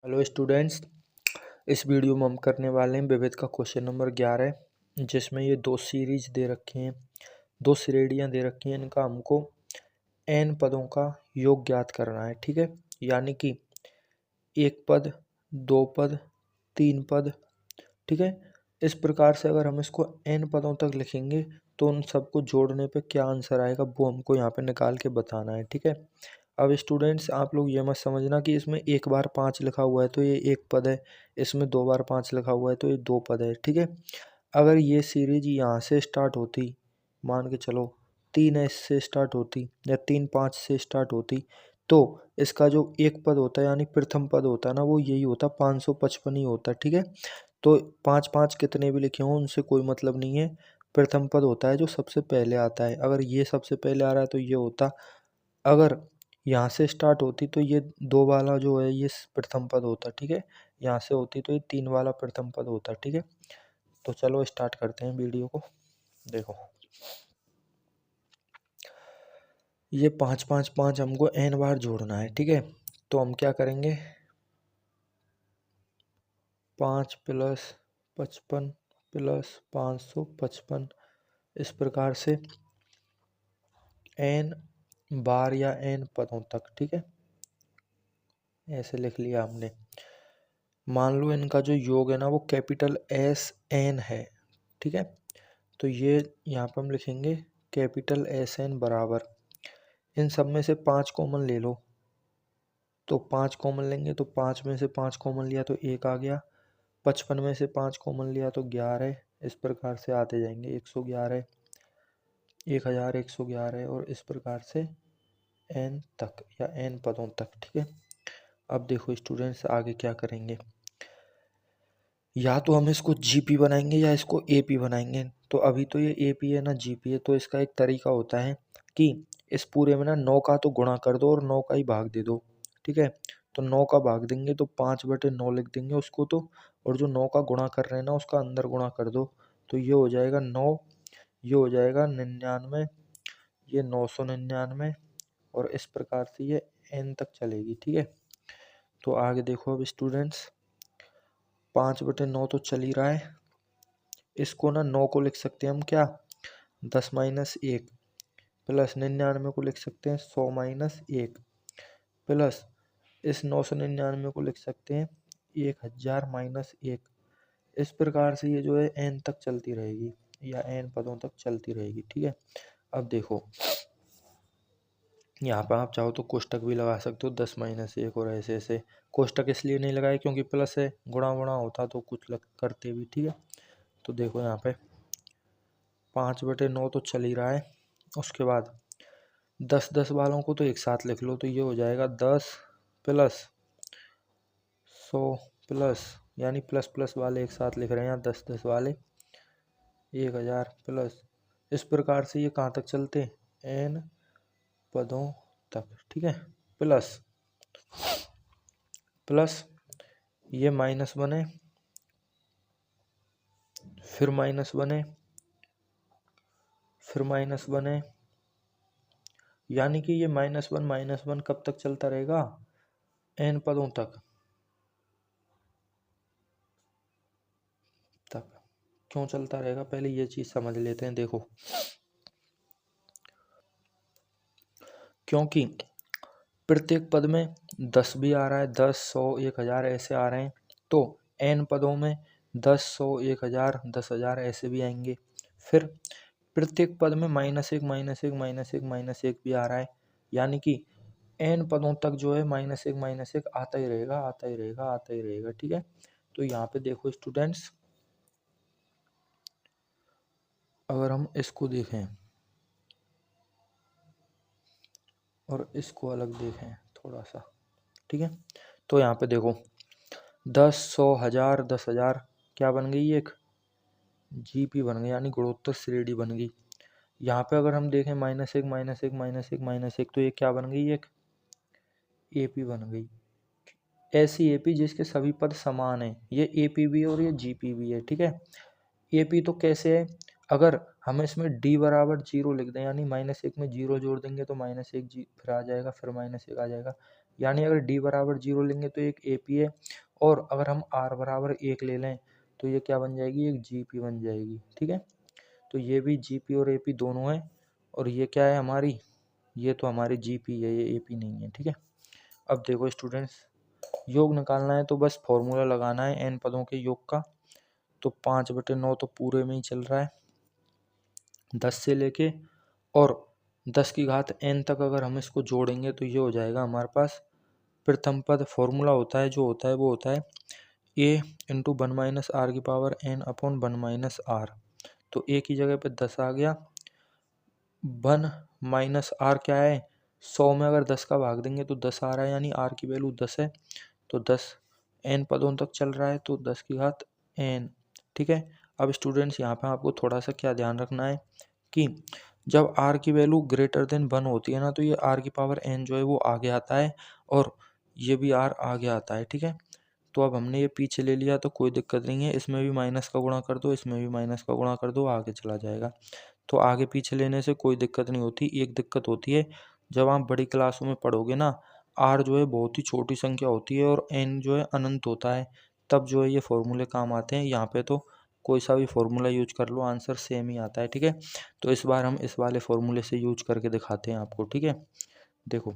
Hello students, इस video में हम करने वाले हैं विविध का क्वेश्चन नंबर 11, जिसमें ये दो सीरीज दे रखे हैं, दो श्रेणियाँ दे रखी हैं। इनका हमको n पदों का योग ज्ञात करना है। ठीक है, यानी कि एक पद, दो पद, तीन पद। ठीक है, इस प्रकार से अगर हम इसको n पदों तक लिखेंगे तो उन सबको जोड़ने पे क्या आंसर आएगा वो हमको यहाँ पे निकाल के बताना है। ठीक है, अब स्टूडेंट्स आप लोग ये मत समझना कि इसमें एक बार 5 लिखा हुआ है तो ये एक पद है, इसमें 2 बार 5 लिखा हुआ है तो ये 2 पद है। ठीक है, अगर ये सीरीज यहाँ से स्टार्ट होती, मान के चलो 3 S से स्टार्ट होती या 3-5 से स्टार्ट होती, तो इसका जो एक पद होता है यानी प्रथम पद होता है ना, वो यही होता 555 ही होता। ठीक है, तो 5-5 कितने भी लिखे हों उनसे कोई मतलब नहीं है। प्रथम पद होता है जो सबसे पहले आता है। अगर ये सबसे पहले आ रहा है तो ये होता, अगर यहाँ से स्टार्ट होती तो ये 2 वाला जो है ये प्रथम पद होता। ठीक है, यहाँ से होती तो ये 3 वाला प्रथम पद होता। ठीक है, तो चलो स्टार्ट करते हैं वीडियो को। देखो, ये 5-5-5 हमको n बार जोड़ना है। ठीक है, तो हम क्या करेंगे, 5 + 55 + 555, इस प्रकार से n बार या n पदों तक। ठीक है, ऐसे लिख लिया हमने। मान लो इनका जो योग है ना वो कैपिटल SN है। ठीक है, तो ये यहाँ पर हम लिखेंगे कैपिटल SN बराबर, इन सब में से 5 कॉमन ले लो, तो 5 कॉमन लेंगे तो 5 में से 5 कॉमन लिया तो 1 आ गया, 55 में से 5 कॉमन लिया तो 11। इस प्रकार से आते जाएंगे 111, 1111 और इस प्रकार से n तक या n पदों तक। ठीक है, अब देखो स्टूडेंट्स आगे क्या करेंगे, या तो हम इसको GP बनाएंगे या इसको AP बनाएंगे। तो अभी तो ये AP है ना GP है, तो इसका एक तरीका होता है कि इस पूरे में ना 9 का तो गुणा कर दो और 9 का ही भाग दे दो। ठीक है, तो 9 का भाग देंगे तो 5/9 लिख देंगे उसको, तो और जो 9 का गुणा कर रहे हैं ना उसका अंदर गुणा कर दो, तो ये हो जाएगा 9, ये हो जाएगा 99, ये 999 और इस प्रकार से ये n तक चलेगी। ठीक है, तो आगे देखो अब स्टूडेंट्स, 5/9 तो चल ही रहा है, इसको ना 9 को लिख सकते हैं हम क्या, 10-1 प्लस 99 को लिख सकते हैं 100-1 प्लस इस 999 को लिख सकते हैं 1000-1। इस प्रकार से ये जो है n तक चलती रहेगी या n पदों तक चलती रहेगी। ठीक है, अब देखो यहाँ पर आप चाहो तो कोष्टक भी लगा सकते हो, 10-1 और ऐसे ऐसे। कोष्टक इसलिए नहीं लगाए क्योंकि प्लस है, गुणा गुणा होता तो कुछ करते भी। ठीक है, तो देखो यहाँ पे 5/9 तो चल ही रहा है, उसके बाद 10-10 वालों को तो एक साथ लिख लो, तो ये हो जाएगा 10 + 100 प्लस, यानी प्लस प्लस वाले एक साथ लिख रहे हैं यहाँ, 10-10 वाले 1000 प्लस, इस प्रकार से ये कहाँ तक चलते, n पदों तक। ठीक है, प्लस प्लस ये माइनस बने, फिर माइनस बने, फिर माइनस बने, यानी कि ये -1 कब तक चलता रहेगा, n पदों तक। क्यों चलता रहेगा, पहले ये चीज समझ लेते हैं। देखो, क्योंकि प्रत्येक पद में 10 भी आ रहा है, 10, 100, 1000 ऐसे आ रहे हैं, तो n पदों में 10, 100, 1000, 10,000 ऐसे भी आएंगे। फिर प्रत्येक पद में -1, -1, -1, -1 भी आ रहा है, यानी कि n पदों तक जो है -1, -1 आता ही रहेगा, आता ही रहेगा, आता ही रहेगा। ठीक है, तो यहाँ पे देखो स्टूडेंट्स, अगर हम इसको देखें और इसको अलग देखें थोड़ा सा, ठीक है, तो यहाँ पे देखो 10, 100, 1000, 10,000 क्या बन गई, एक GP बन गई, यानी गुणोत्तर श्रेणी बन गई। यहाँ पे अगर हम देखें -1, -1, -1, -1, तो ये क्या बन गई, एक AP बन गई। ऐसी AP जिसके सभी पद समान है, ये AP भी है और ये GP भी है। ठीक है, AP तो कैसे है, अगर हम इसमें D = 0 लिख दें, यानी -1 में 0 जोड़ देंगे तो -1 फिर आ जाएगा, फिर -1 आ जाएगा, यानी अगर डी बराबर 0 लेंगे तो एक ए पी है, और अगर हम आर बराबर 1 ले लें तो ये क्या बन जाएगी, एक जी पी बन जाएगी। ठीक है, तो ये भी जी पी और ए पी दोनों है, और ये क्या है हमारी, ये तो हमारी जी पी है, ये ए पी नहीं है। ठीक है, अब देखो स्टूडेंट्स, योग निकालना है तो बस फॉर्मूला लगाना है एन पदों के योग का। तो 5/9 तो पूरे में ही चल रहा है 10 से लेके, और 10 की घात n तक अगर हम इसको जोड़ेंगे तो ये हो जाएगा हमारे पास प्रथम पद। फॉर्मूला होता है जो होता है वो होता है a इंटू 1 - r की पावर n अपॉन 1 - r। तो a की जगह पे 10 आ गया, 1 - r क्या है, 100 में अगर 10 का भाग देंगे तो 10 आ रहा है, यानी r की वैल्यू 10 है। तो 10 n पदों तक चल रहा है, तो 10 की घात n। ठीक है, अब स्टूडेंट्स यहाँ पे आपको थोड़ा सा क्या ध्यान रखना है कि जब r की वैल्यू ग्रेटर देन 1 होती है ना, तो ये r की पावर n जो है वो आगे आता है, और ये भी r आगे आता है। ठीक है, तो अब हमने ये पीछे ले लिया तो कोई दिक्कत नहीं है, इसमें भी माइनस का गुणा कर दो, इसमें भी माइनस का गुणा कर दो, आगे चला जाएगा। तो आगे पीछे लेने से कोई दिक्कत नहीं होती। एक दिक्कत होती है जब आप बड़ी क्लासों में पढ़ोगे ना, r जो है बहुत ही छोटी संख्या होती है और n जो है अनंत होता है, तब जो है ये फॉर्मूले काम आते हैं। यहाँ पे तो कोई सा भी फॉर्मूला यूज कर लो, आंसर सेम ही आता है। ठीक है, तो इस बार हम इस वाले फॉर्मूले से यूज करके दिखाते हैं आपको। ठीक है, देखो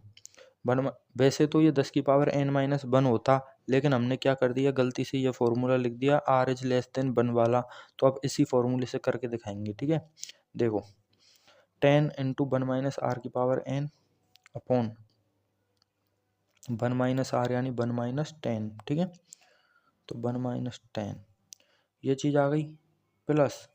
वैसे तो ये 10 की पावर n-1 होता, लेकिन हमने क्या कर दिया, गलती से ये फॉर्मूला लिख दिया r इज लेस देन 1 वाला। तो अब इसी फॉर्मूले से करके दिखाएंगे। ठीक है, देखो 10 इंटू 1 - r की पावर n अपॉन 1 - r यानी 1 - 10। ठीक है, तो 1 - 10 ये चीज़ आ गई, प्लस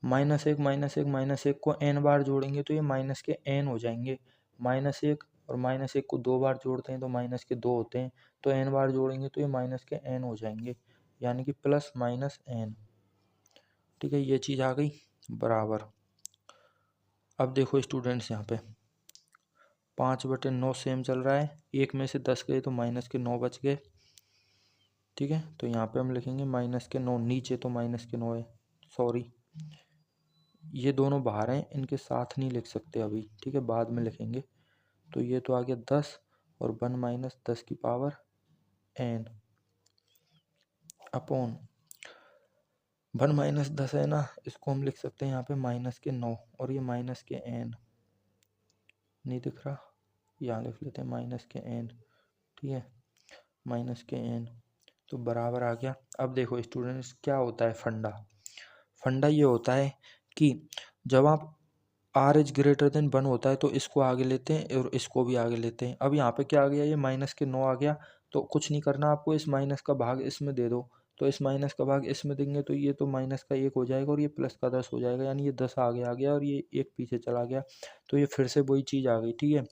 -1 को n बार जोड़ेंगे तो ये माइनस के n हो जाएंगे। -1 और -1 को 2 बार जोड़ते हैं तो माइनस के 2 होते हैं, तो n बार जोड़ेंगे तो ये माइनस के n हो जाएंगे, यानी कि प्लस माइनस n। ठीक है, ये चीज़ आ गई बराबर। अब देखो स्टूडेंट्स, यहाँ पे 5/9 सेम चल रहा है, एक में से 10 गए तो माइनस के 9 बच गए। ठीक है, तो यहाँ पे हम लिखेंगे -9, नीचे तो -9 है, सॉरी ये दोनों बाहर हैं, इनके साथ नहीं लिख सकते अभी। ठीक है, बाद में लिखेंगे। तो ये तो आ गया 10 और 1 - 10 की पावर n अपॉन 1 - 10 है ना, इसको हम लिख सकते हैं यहाँ पे -9, और ये माइनस के n नहीं दिख रहा, यहाँ लिख लेते हैं -n। ठीक है, -n, तो बराबर आ गया। अब देखो स्टूडेंट्स, क्या होता है फंडा, फंडा ये होता है कि जब आप r इज ग्रेटर देन 1 होता है तो इसको आगे लेते हैं और इसको भी आगे लेते हैं। अब यहाँ पे क्या आ गया, ये -9 आ गया, तो कुछ नहीं करना आपको, इस माइनस का भाग इसमें दे दो। तो इस माइनस का भाग इसमें देंगे तो ये तो -1 हो जाएगा, और ये +10 हो जाएगा, यानी ये 10 आगे आ गया और ये 1 पीछे चला गया। तो ये फिर से वही चीज़ आ गई। ठीक है,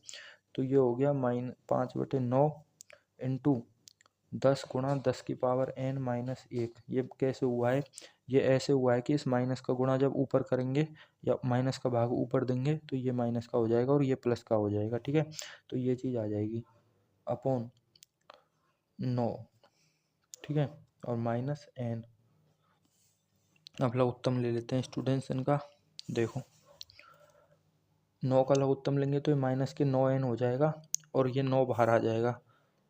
तो ये हो गया 5/9 इंटू 10 गुणा 10 की पावर n-1। ये कैसे हुआ है, ये ऐसे हुआ है कि इस माइनस का गुणा जब ऊपर करेंगे या माइनस का भाग ऊपर देंगे तो ये माइनस का हो जाएगा और ये प्लस का हो जाएगा। ठीक है, तो ये चीज़ आ जाएगी अपॉन 9। ठीक है, और -n। अब लघुत्तम ले लेते हैं स्टूडेंट्स इनका। देखो 9 का लघुत्तम लेंगे तो ये -9n हो जाएगा, और ये 9 बाहर आ जाएगा।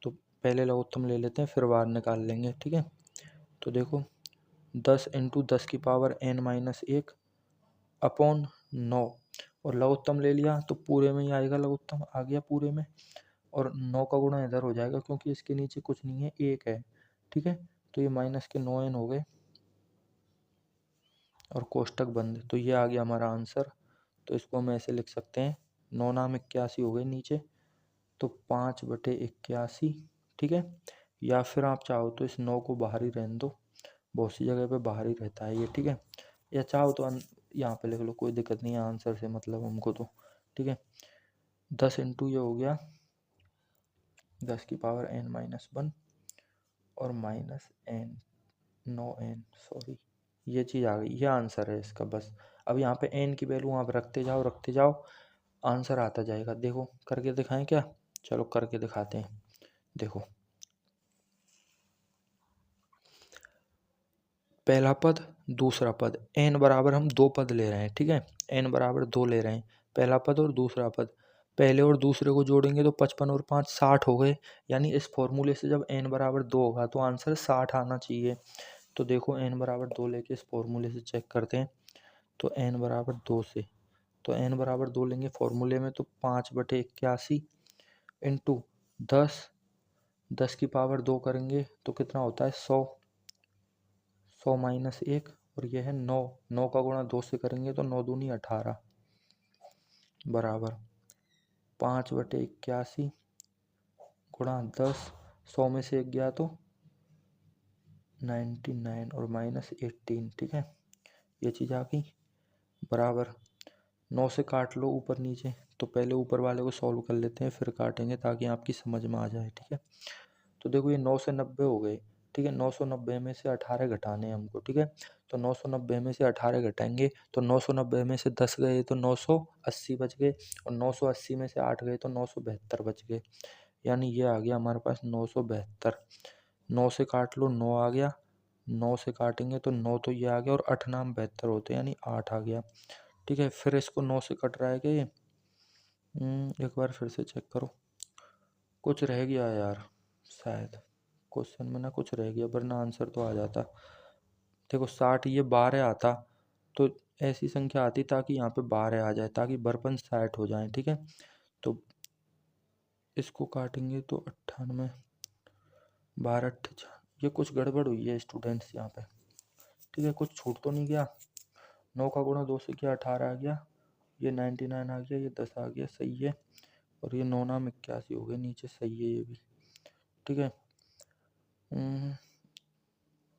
तो पहले लघुत्तम ले लेते हैं, फिर बाहर निकाल लेंगे। ठीक है, तो देखो 10 इंटू 10 की पावर n-1 अपॉन 9, और लघुत्तम ले लिया तो पूरे में ही आएगा, लघुत्तम आ गया पूरे में, और 9 का गुणा इधर हो जाएगा क्योंकि इसके नीचे कुछ नहीं है, 1 है। ठीक है, तो ये -9n हो गए और कोष्टक बंद। तो ये आ गया हमारा आंसर। तो इसको हम ऐसे लिख सकते हैं, 9 नाम 81 हो गए नीचे, तो 5/81। ठीक है, या फिर आप चाहो तो इस 9 को बाहर ही रहने दो, बहुत सी जगह पे बाहर ही रहता है ये। ठीक है, या चाहो तो यहाँ पे लिख लो, कोई दिक्कत नहीं है, आंसर से मतलब हमको तो। ठीक है, 10 इंटू ये हो गया 10 की पावर n-1 और -n 9n, सॉरी ये चीज़ आ गई, ये आंसर है इसका बस। अब यहाँ पे n की वैल्यू आप रखते जाओ, आंसर आता जाएगा। देखो करके दिखाएं क्या, चलो करके दिखाते हैं। देखो पहला पद, दूसरा पद, n बराबर हम 2 पद ले रहे हैं। ठीक है, n बराबर 2 ले रहे हैं, पहला पद और दूसरा पद। पहले और दूसरे को जोड़ेंगे तो 55 और 5 60 हो गए। यानी इस फॉर्मूले से जब n बराबर 2 होगा तो आंसर 60 आना चाहिए। तो देखो n बराबर 2 लेके इस फॉर्मूले से चेक करते हैं। तो n बराबर 2 से, तो n बराबर 2 लेंगे फॉर्मूले में, तो 5/81 इंटू 10, 10 की पावर 2 करेंगे तो कितना होता है 100, 100 माइनस 1, और यह है 9, 9 का गुणा 2 से करेंगे तो 9 दूनी 18 बराबर 5/81 गुणा 10, 100 में से 1 गया तो 99 और माइनस 18, ठीक है, ये चीज़ आ गई बराबर 9 से काट लो ऊपर नीचे। तो पहले ऊपर वाले को सॉल्व कर लेते हैं फिर काटेंगे ताकि आपकी समझ में आ जाए, ठीक है। तो देखो ये 9 से 90 हो गए, ठीक है, 990 में से 18 घटाने हैं हमको, ठीक है। तो 990 में से 18 घटाएंगे तो 990 में से 10 गए तो 980 बच गए, और 980 में से 8 गए तो 972 बच गए। यानी ये आ गया हमारे पास 972। 9 से काट लो 9 आ गया, 9 से काटेंगे तो 9 तो ये आ गया, और 8 नाम 72 होते हैं यानी 8 आ गया, ठीक है। फिर इसको 9 से कट रहा है कि एक बार फिर से चेक करो, कुछ रह गया यार, शायद क्वेश्चन में ना कुछ रह गया, वरना आंसर तो आ जाता। देखो 60 ये 12 आता, तो ऐसी संख्या आती ताकि यहाँ पे 12 आ जाए ताकि बरपन 60 हो जाए, ठीक है। तो इसको काटेंगे तो 98, 12 ये कुछ गड़बड़ हुई है स्टूडेंट्स यहाँ पे, ठीक है, कुछ छूट तो नहीं गया। 9 का गुणा 2 से किया 18 आ गया, ये 99 आ गया, ये 10 आ गया, सही है। और ये 9 नाम 81 हो गए, नीचे सही है ये भी, ठीक है।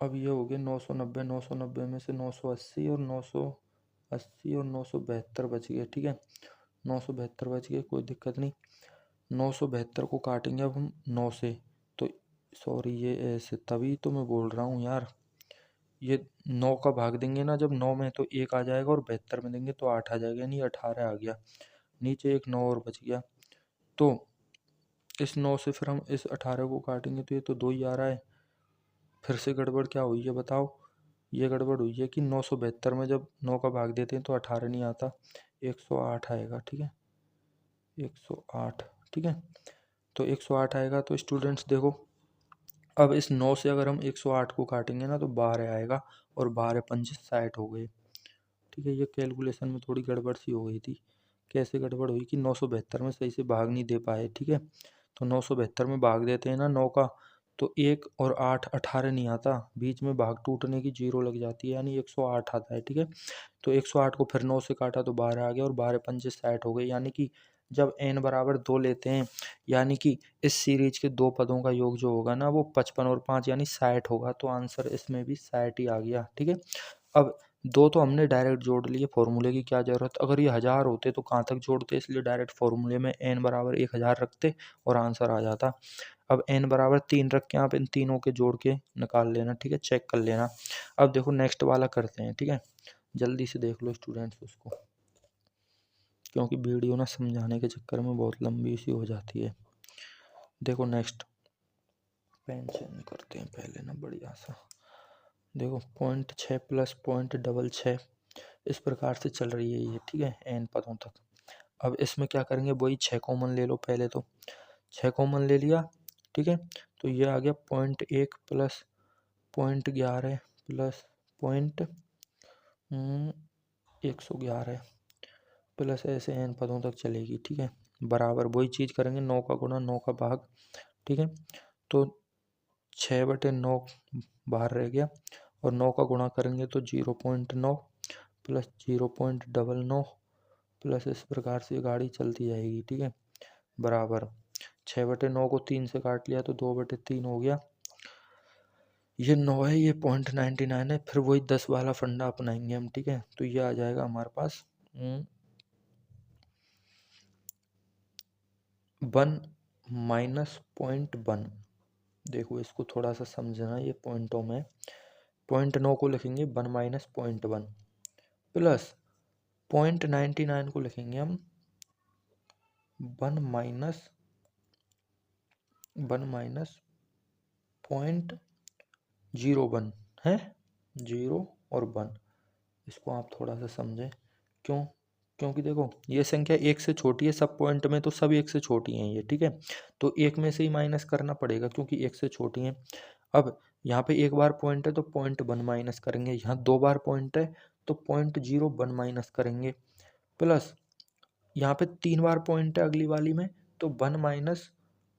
अब ये हो गए 990, 990 में से 980 और 980 और 972 बच गए, ठीक है, 972 बच गए, कोई दिक्कत नहीं। 972 को काटेंगे अब हम 9 से, तो सॉरी ये ऐसे, तभी तो मैं बोल रहा हूँ यार, ये 9 का भाग देंगे ना जब 9 में तो 1 आ जाएगा, और 72 में देंगे तो 8 आ जाएगा, यानी 18 आ गया, नीचे एक 9 और बच गया। तो इस 9 से फिर हम इस 18 को काटेंगे तो ये तो 2 ही आ रहा है। फिर से गड़बड़ क्या हुई है बताओ, ये गड़बड़ हुई है कि 972 में जब 9 का भाग देते हैं तो 18 नहीं आता, 108 आएगा, ठीक है, 108, ठीक है। तो 108 आएगा। तो स्टूडेंट्स देखो, अब इस 9 से अगर हम 108 को काटेंगे ना तो 12 आएगा, और 12 पंजे 60 हो गए, ठीक है। ये कैलकुलेशन में थोड़ी गड़बड़ सी हो गई थी। कैसे गड़बड़ हुई कि 972 में सही से भाग नहीं दे पाए, ठीक है। तो 972 में भाग देते हैं ना 9 का, तो 1 और 8 18 नहीं आता, बीच में भाग टूटने की 0 लग जाती है, यानी 108 आता है, ठीक है। तो 108 को फिर 9 से काटा तो 12 आ गया, और 12 पंजे 60 हो गए। यानी कि जब n बराबर 2 लेते हैं, यानी कि इस सीरीज के दो पदों का योग जो होगा ना वो 55 और 5 यानी 60 होगा। तो आंसर इसमें भी 60 ही आ गया, ठीक है। अब दो तो हमने डायरेक्ट जोड़ लिए, फॉर्मूले की क्या ज़रूरत, अगर ये 1000 होते तो कहाँ तक जोड़ते, इसलिए डायरेक्ट फॉर्मूले में n बराबर 1000 रखते और आंसर आ जाता। अब n बराबर 3 रख के आप इन तीनों के जोड़ के निकाल लेना, ठीक है, चेक कर लेना। अब देखो नेक्स्ट वाला करते हैं, ठीक है, जल्दी से देख लो स्टूडेंट्स उसको, क्योंकि वीडियो ना समझाने के चक्कर में बहुत लंबी सी हो जाती है। देखो नेक्स्ट, पेन चेंज करते हैं पहले ना, बढ़िया सा देखो, 0.6 प्लस 0.66 इस प्रकार से चल रही है ये, ठीक है, n पदों तक। अब इसमें क्या करेंगे, वही 6 कॉमन ले लो पहले, तो 6 कॉमन ले लिया, ठीक है। तो ये आ गया 0.1 प्लस 0.11 प्लस 111 प्लस ऐसे n पदों तक चलेगी, ठीक है, बराबर वही चीज़ करेंगे, 9 का गुणा 9 का भाग, ठीक है। तो 6/9 बाहर रह गया, और 9 का गुणा करेंगे तो 0.9 प्लस 0.99 प्लस इस प्रकार से गाड़ी चलती जाएगी, ठीक है, बराबर 6/9 को 3 से काट लिया तो 2/3 हो गया, ये 9 है, ये 0.99 है, फिर वही 10 वाला फंडा अपनाएंगे हम, ठीक है। तो ये आ जाएगा हमारे पास 1 माइनस 0.1। देखो इसको थोड़ा सा समझना, ये पॉइंटों में 0.9 को लिखेंगे 1 माइनस 0.1 प्लस 0.99 को लिखेंगे हम 1 माइनस 0.01 है, 0 और 1, इसको आप थोड़ा सा समझें, क्यों, क्योंकि देखो ये संख्या एक से छोटी है, सब पॉइंट में तो सब एक से छोटी हैं ये, ठीक है। तो एक में से ही माइनस करना पड़ेगा क्योंकि एक से छोटी है। अब यहाँ पे एक बार पॉइंट है तो पॉइंट वन माइनस करेंगे, यहाँ दो बार पॉइंट है तो पॉइंट जीरो वन माइनस करेंगे, प्लस यहाँ पे तीन बार पॉइंट है अगली वाली में तो one minus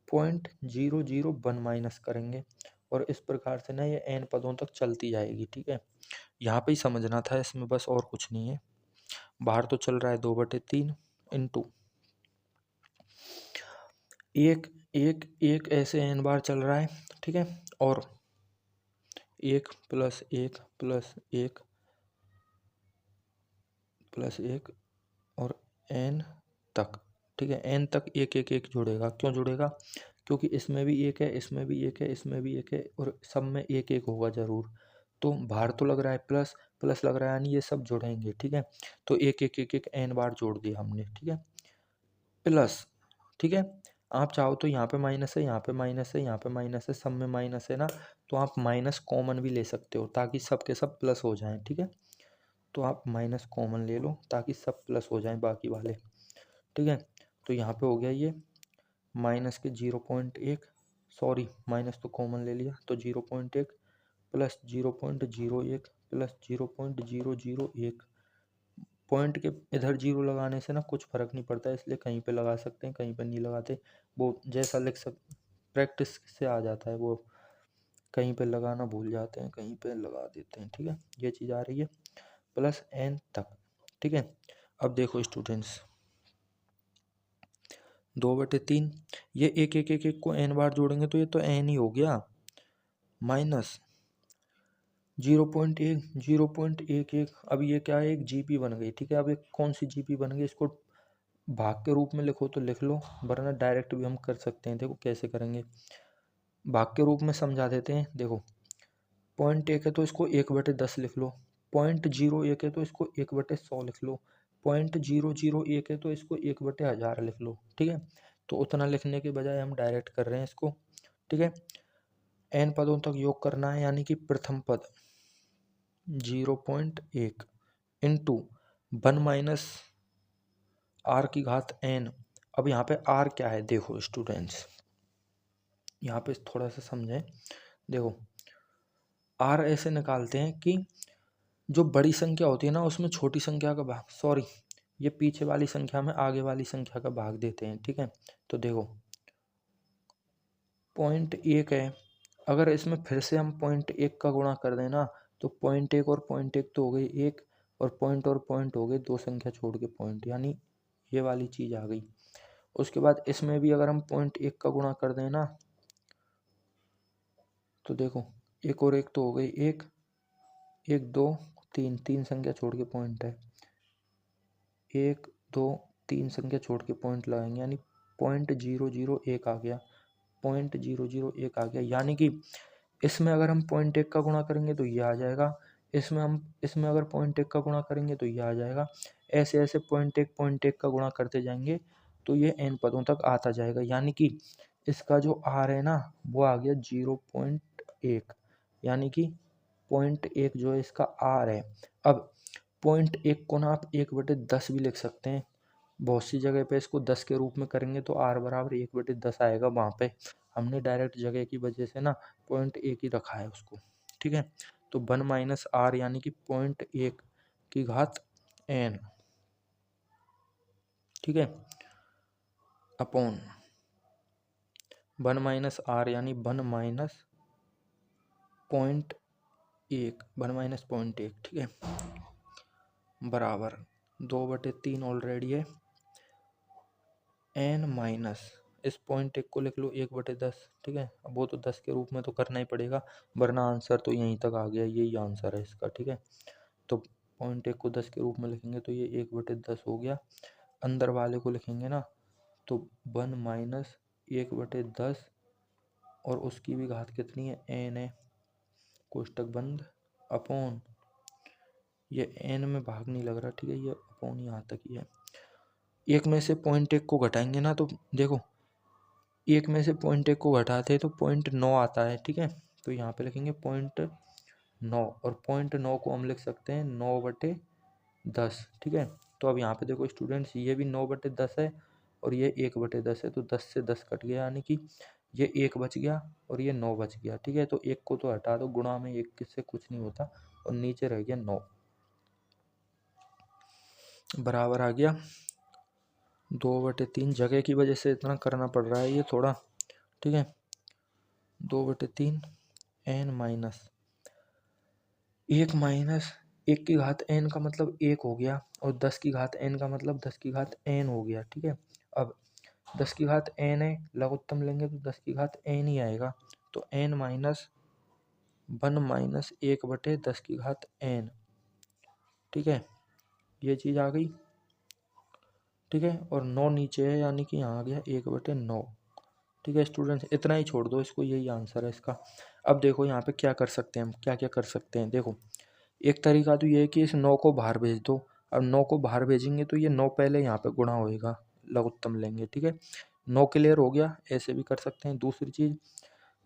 point zero zero one minus करेंगे। और इस प्रकार से ना ये एन पदों तक चलती जाएगी, ठीक है। यहाँ पे ही समझना था, इसमें बस और कुछ नहीं है। बाहर तो चल रहा है 2/3 इंटू एक एक एक ऐसे एन बार चल रहा है, ठीक है। और एक प्लस एक प्लस एक प्लस एक और एन तक, ठीक है। एन तक एक एक एक जुड़ेगा, क्यों जुड़ेगा? क्योंकि इसमें भी एक है, इसमें भी एक है, इसमें भी एक है और सब में एक एक होगा ज़रूर। तो बाहर तो लग रहा है प्लस प्लस लग रहा है, यानी ये सब जुड़ेंगे, ठीक है। तो एक एक एक एक एन बार जोड़ दिया हमने, ठीक है। प्लस, ठीक है। आप चाहो तो यहाँ पे माइनस है, यहाँ पे माइनस है, यहाँ पे माइनस है, सब में माइनस है ना, तो आप माइनस कॉमन भी ले सकते हो ताकि सब के सब प्लस हो जाएं, ठीक है। तो आप माइनस कॉमन ले लो ताकि सब प्लस हो जाएं बाकी वाले, ठीक है। तो यहाँ पे हो गया ये माइनस के 0.1, सॉरी माइनस तो कॉमन ले लिया, तो 0.1 प्लस 0.01 प्लस 0.001। पॉइंट के इधर जीरो लगाने से ना कुछ फ़र्क नहीं पड़ता है, इसलिए कहीं पे लगा सकते हैं, कहीं पे नहीं लगाते। वो जैसा लिख सक प्रैक्टिस से आ जाता है, वो कहीं पे लगाना भूल जाते हैं, कहीं पे लगा देते हैं, ठीक है। ये चीज़ आ रही है प्लस एन तक, ठीक है। अब देखो स्टूडेंट्स, 2/3 ये एक एक एक एक को एन बार जोड़ेंगे तो ये तो एन ही हो गया, माइनस 0.1 अब ये क्या है, एक जीपी बन गई, ठीक है। अब एक कौन सी जीपी बन गई, इसको भाग के रूप में लिखो तो लिख लो, वरना डायरेक्ट भी हम कर सकते हैं। देखो कैसे करेंगे, भाग के रूप में समझा देते हैं। देखो 0.1 है तो इसको 1/10 लिख लो, 0.01 है तो इसको 1/100 लिख लो, 0.001 है तो इसको 1/1000 लिख लो, ठीक है। तो उतना लिखने के बजाय हम डायरेक्ट कर रहे हैं इसको, ठीक है। एन पदों तक योग करना है, यानी कि प्रथम पद 0.1 इंटू 1 माइनस आर की घात एन। अब यहाँ पे आर क्या है, देखो स्टूडेंट्स यहाँ पे थोड़ा सा समझें। देखो आर ऐसे निकालते हैं कि जो बड़ी संख्या होती है ना उसमें छोटी संख्या का भाग, सॉरी ये पीछे वाली संख्या में आगे वाली संख्या का भाग देते हैं, ठीक है। तो देखो 0.1 है, अगर इसमें फिर से हम 0.1 का गुणा कर देना तो 0.1 और 0.1 तो हो गई एक, और पॉइंट हो गए दो संख्या छोड़ के पॉइंट, यानी ये वाली चीज़ आ गई। उसके बाद इसमें भी अगर हम 0.1 का गुणा कर देना तो देखो एक और एक तो हो गई एक, एक दो तीन, तीन संख्या छोड़ के पॉइंट है, एक दो तीन संख्या छोड़ के पॉइंट लगाएंगे, यानी 0.001 आ गया, 0.001 आ गया। यानी कि इसमें अगर हम 0.1 का गुणा करेंगे तो ये आ जाएगा, इसमें अगर 0.1 का गुणा करेंगे तो ये आ जाएगा। ऐसे ऐसे 0.1 का गुणा करते जाएंगे तो ये एन पदों तक आता जाएगा, यानी कि इसका जो आर है ना वो आ गया 0.1, यानी कि 0.1 जो है इसका आर है। अब 0.1 को ना आप 1/10 भी लिख सकते हैं, बहुत सी जगह पे इसको 10 के रूप में करेंगे तो आर बराबर 1/10 आएगा, वहाँ पे हमने डायरेक्ट जगह की वजह से ना 0.1 ही रखा है उसको, ठीक है। तो 1 माइनस आर यानी कि 0.1 की घात एन, ठीक है, अपॉन 1 माइनस आर यानी 1 माइनस 0.1, 1 माइनस 0.1, ठीक है, बराबर 2/3 ऑलरेडी है, एन माइनस इस 0.1 को लिख लो 1/10, ठीक है। अब वो तो 10 के रूप में तो करना ही पड़ेगा, वरना आंसर तो यहीं तक आ गया, यही आंसर है इसका, ठीक है। तो 0.1 को 10 के रूप में लिखेंगे तो ये 1/10 हो गया, अंदर वाले को लिखेंगे ना तो 1 माइनस 1/10 और उसकी भी घात कितनी है, एन है, कोष्टक बंद, अपॉन ये एन में भाग नहीं लग रहा, ठीक है, ये अपॉन यहाँ तक ही है। एक में से 0.1 को घटाएंगे ना तो देखो एक में से 0.1 को घटाते हैं तो 0.9 आता है, ठीक है। तो यहाँ पे लिखेंगे 0.9 और 0.9 को हम लिख सकते हैं 9/10, ठीक है। तो अब यहाँ पे देखो स्टूडेंट्स, ये भी 9/10 है और ये 1/10 है, तो 10 से 10 कट गया, यानी कि ये 1 बच गया और ये 9 बच गया। ठीक है, तो 1 को तो हटा दो, गुणा में 1 से कुछ नहीं होता और नीचे रह गया 9 बराबर आ गया 2/3। जगह की वजह से इतना करना पड़ रहा है ये थोड़ा। ठीक है, 2/3 n माइनस 1 की घात n का मतलब 1 हो गया और 10 की घात n का मतलब 10 की घात n हो गया। ठीक है, अब 10 की घात n है, लघुत्तम लेंगे तो 10 की घात n ही आएगा, तो n माइनस 1 माइनस 1/10 की घात n। ठीक है, ये चीज़ आ गई। ठीक है, और 9 नीचे है, यानी कि यहाँ आ गया 1/9। ठीक है स्टूडेंट्स, इतना ही छोड़ दो इसको, यही आंसर है इसका। अब देखो यहाँ पे क्या कर सकते हैं हम, क्या क्या कर सकते हैं। देखो, एक तरीका तो ये है कि इस 9 को बाहर भेज दो। अब 9 को बाहर भेजेंगे तो ये 9 पहले यहाँ पे गुणा होएगा, लघुत्तम लेंगे। ठीक है, 9 क्लियर हो गया, ऐसे भी कर सकते हैं। दूसरी चीज़,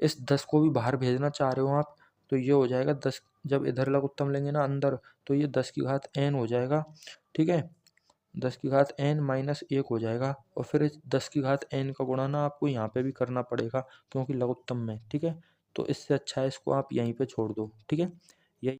इस 10 को भी बाहर भेजना चाह रहे हो आप, तो ये हो जाएगा 10, जब इधर लघुत्तम लेंगे ना अंदर, तो ये 10 की घात n हो जाएगा। ठीक है, 10 की घात n माइनस 1 हो जाएगा, और फिर इस 10 की घात n का गुणा ना आपको यहाँ पे भी करना पड़ेगा क्योंकि लघुत्तम में। ठीक है, तो इससे अच्छा है इसको आप यहीं पे छोड़ दो। ठीक है,